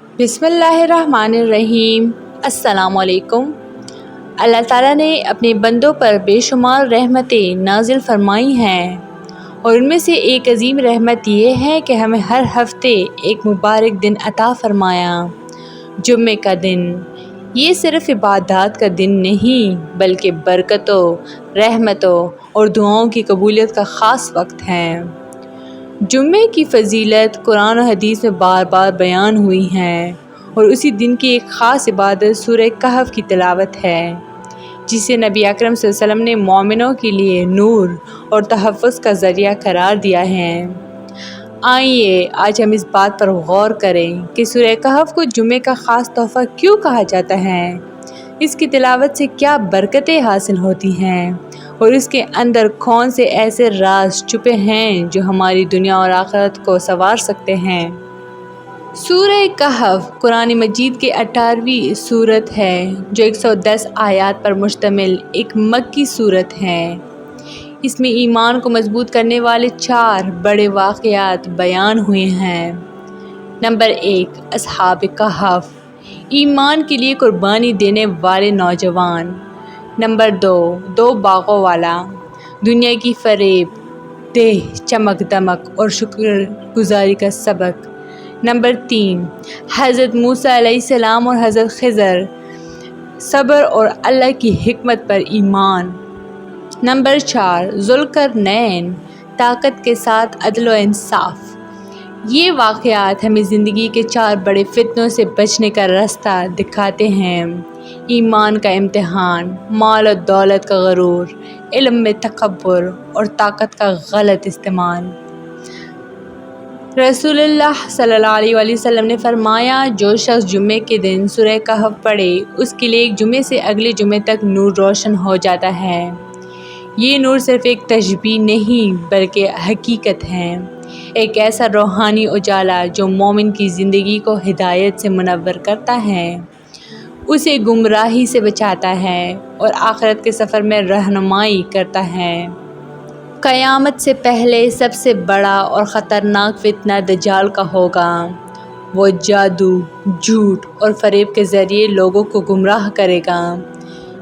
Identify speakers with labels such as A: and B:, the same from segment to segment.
A: बिस्मिल्लाहिर्रहमानिर्रहीम। अस्सलामुअलैकुम। अल्लाह ताला ने अपने बंदों पर बेशुमार रहमतें नाजिल फरमाई हैं और उनमें से एक अजीम रहमत ये है कि हमें हर हफ्ते एक मुबारक दिन अता फरमाया, जुम्मे का दिन। ये सिर्फ़ इबादत का दिन नहीं बल्कि बरकतों, रहमतों और दुआओं की कबूलियत का ख़ास वक्त है। जुम्मे की फ़जीलत कुरान और हदीस में बार बार बयान हुई हैं और उसी दिन की एक ख़ास इबादत सूरह कहफ़ की तिलावत है, जिसे नबी अकरम सल्लल्लाहु अलैहि वसल्लम ने मोमिनों के लिए नूर और तहफ़्फ़ुज़ का ज़रिया करार दिया है। आइए आज हम इस बात पर गौर करें कि सूरह कहफ़ को जुम्मे का ख़ास तोहफ़ा क्यों कहा जाता है, इसकी तिलावत से क्या बरकतें हासिल होती हैं और इसके अंदर कौन से ऐसे राज छुपे हैं जो हमारी दुनिया और आखिरत को संवार सकते हैं। सूरह कहफ़ कुरान मजीद की 18वीं सूरत है जो 110 आयात पर मुश्तमिल एक मक्की सूरत है। इसमें ईमान को मजबूत करने वाले 4 बड़े वाक़यात बयान हुए हैं। नंबर 1, अस्हाब कहफ़, ईमान के लिए कुर्बानी देने वाले नौजवान। नंबर 2, 2 बागों वाला, दुनिया की फ़रेब, देह, चमक दमक और शुक्रगुजारी का सबक। नंबर 3, हज़रत मूसा अलैहिस्सलाम और हज़रत ख़िज़र, सब्र और अल्लाह की हिकमत पर ईमान। नंबर 4, ज़ुल्क़रनैन, ताकत के साथ अदल व इंसाफ। ये वाक़यात हमें ज़िंदगी के 4 बड़े फितनों से बचने का रास्ता दिखाते हैं: ईमान का इम्तिहान, माल और दौलत का गरूर, इल्म में तकब्बुर और ताकत का गलत इस्तेमाल। रसूलुल्लाह सल्लल्लाहु अलैहि वसल्लम ने फरमाया, जो शख्स जुम्मे के दिन सूरह कहफ़ पढ़े उसके लिए एक जुम्मे से अगले जुम्मे तक नूर रोशन हो जाता है। ये नूर सिर्फ़ एक तशबीह नहीं बल्कि हकीकत है, एक ऐसा रूहानी उजाला जो मोमिन की ज़िंदगी को हिदायत से मुनव्वर करता है, उसे गुमराही से बचाता है और आखिरत के सफ़र में रहनुमाई करता है। क़यामत से पहले सबसे बड़ा और ख़तरनाक फितना दज्जाल का होगा। वो जादू, झूठ और फ़रेब के ज़रिए लोगों को गुमराह करेगा।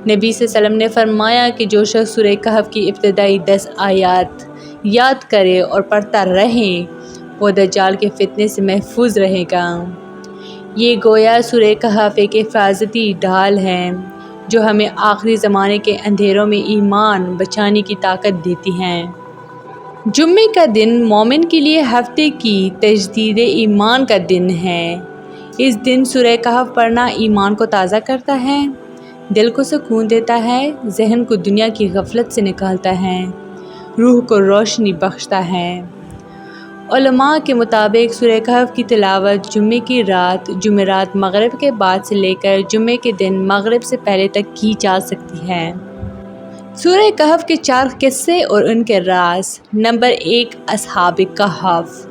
A: नबी सल्लल्लाहु अलैहि वसल्लम ने फरमाया कि जो शख्स सूरह कहफ़ की इब्तिदाई 10 आयात याद करे और पढ़ता रहे वो दज्जाल के फितने से महफूज रहेगा। ये गोया सूरह कहफ़ एक हिफाजती ढाल है जो हमें आखिरी ज़माने के अंधेरों में ईमान बचाने की ताकत देती हैं। जुम्मे का दिन मोमिन के लिए हफ्ते की तजदीद ईमान का दिन है। इस दिन सूरह कहफ़ पढ़ना ईमान को ताज़ा करता है, दिल को सुकून देता है, जहन को दुनिया की गफलत से निकालता है, रूह को रोशनी बख्शता है। उलमा के मुताबिक सूरह कहफ़ की तिलावत जुम्मे की रात, जुमेरात मगरिब के बाद से लेकर जुम्मे के दिन मगरिब से पहले तक की जा सकती है। सूरह कहफ़ के 4 किस्से और उनके राज। नंबर 1, अस्हाब कहफ़,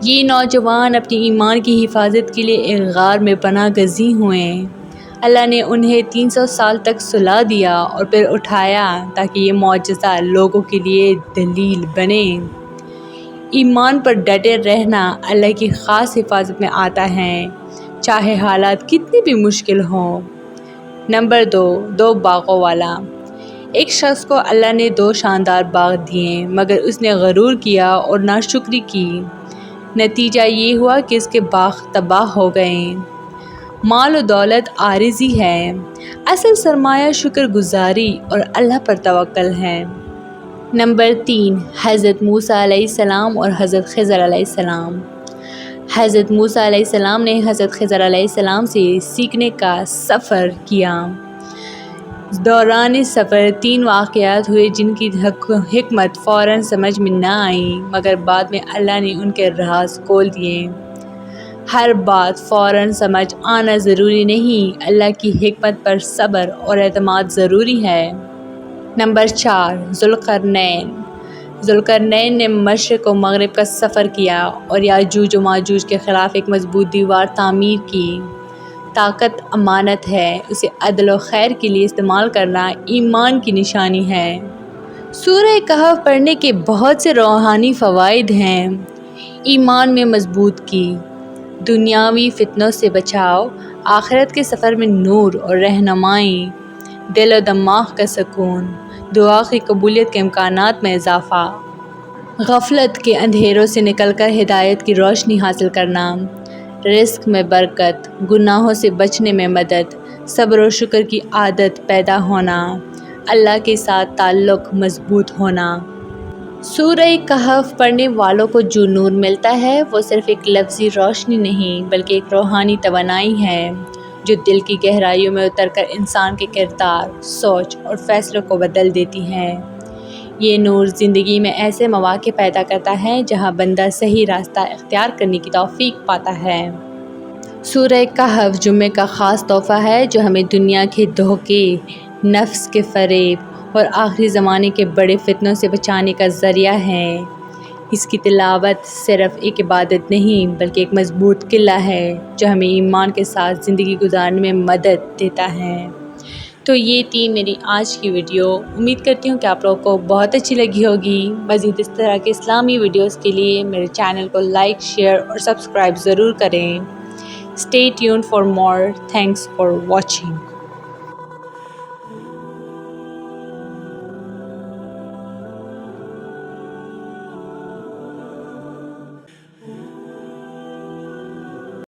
A: ये नौजवान अपनी ईमान की हिफाजत के लिए एक गार में पनाह गज़ी हुए। अल्लाह ने उन्हें 300 साल तक सुला दिया और फिर उठाया ताकि ये मौजज़ा लोगों के लिए दलील बने। ईमान पर डटे रहना अल्लाह की ख़ास हिफाजत में आता है, चाहे हालात कितनी भी मुश्किल हों। नंबर 2, 2 बागों वाला, एक शख्स को अल्लाह ने 2 शानदार बाग दिए मगर उसने गरूर किया और नाशुक्री की। नतीजा ये हुआ कि इसके बाग तबाह हो गए। माल और दौलत आरिज़ी है, असल सरमाया शुक्रगुजारी और अल्लाह पर तवक्कल है। नंबर 3, हज़रत मूसा अलैहिस्सलाम और हज़रत ख़िज़र अलैहिस्सलाम। हज़रत मूसा अलैहिस्सलाम ने हज़रत ख़िज़र अलैहिस्सलाम से सीखने का सफ़र किया। दौरान सफ़र 3 वाक़यात हुए जिनकी हिकमत फ़ौरन समझ में न आई मगर बाद में अल्लाह ने उनके राज खोल दिए। हर बात फ़ौरन समझ आना ज़रूरी नहीं, अल्लाह की हिकमत पर सब्र और एतमाद ज़रूरी है। नंबर 4, ज़ुल्क़रनैन। ज़ुल्क़रनैन ने मशरिक़ और मग़रिब का सफ़र किया और याजूज और माजूज के ख़िलाफ़ एक मजबूत दीवार तामीर की। ताकत अमानत है, उसे अदल व खैर के लिए इस्तेमाल करना ईमान की निशानी है। सूरह कहफ़ पढ़ने के बहुत से रूहानी फ़वाइद हैं। ईमान में मजबूत की, دنیاوی فتنوں سے بچاؤ، آخرت کے سفر میں نور اور رہنمائی، دل و دماغ کا سکون، دعا کی قبولیت کے امکانات میں اضافہ، غفلت کے اندھیروں سے نکل کر ہدایت کی روشنی حاصل کرنا، رزق میں برکت، گناہوں سے بچنے میں مدد، صبر و شکر کی عادت پیدا ہونا، اللہ کے ساتھ تعلق مضبوط ہونا۔ سورہ کہف پڑھنے والوں کو جو نور ملتا ہے وہ صرف ایک لفظی روشنی نہیں بلکہ ایک روحانی توانائی ہے جو دل کی گہرائیوں میں اتر کر انسان کے کردار، سوچ اور فیصلوں کو بدل دیتی ہے۔ یہ نور زندگی میں ایسے مواقع پیدا کرتا ہے جہاں بندہ صحیح راستہ اختیار کرنے کی توفیق پاتا ہے۔ سورہ کہف جمعے کا خاص تحفہ ہے جو ہمیں دنیا کے دھوکے، نفس کے فریب اور آخری زمانے کے بڑے فتنوں سے بچانے کا ذریعہ ہے۔ اس کی تلاوت صرف ایک عبادت نہیں بلکہ ایک مضبوط قلعہ ہے جو ہمیں ایمان کے ساتھ زندگی گزارنے میں مدد دیتا ہے۔ تو یہ تھی میری آج کی ویڈیو، امید کرتی ہوں کہ آپ لوگوں کو بہت اچھی لگی ہوگی۔ مزید اس طرح کے اسلامی ویڈیوز کے لیے میرے چینل کو لائک، شیئر اور سبسکرائب ضرور کریں۔ Stay tuned for more. Thanks for watching.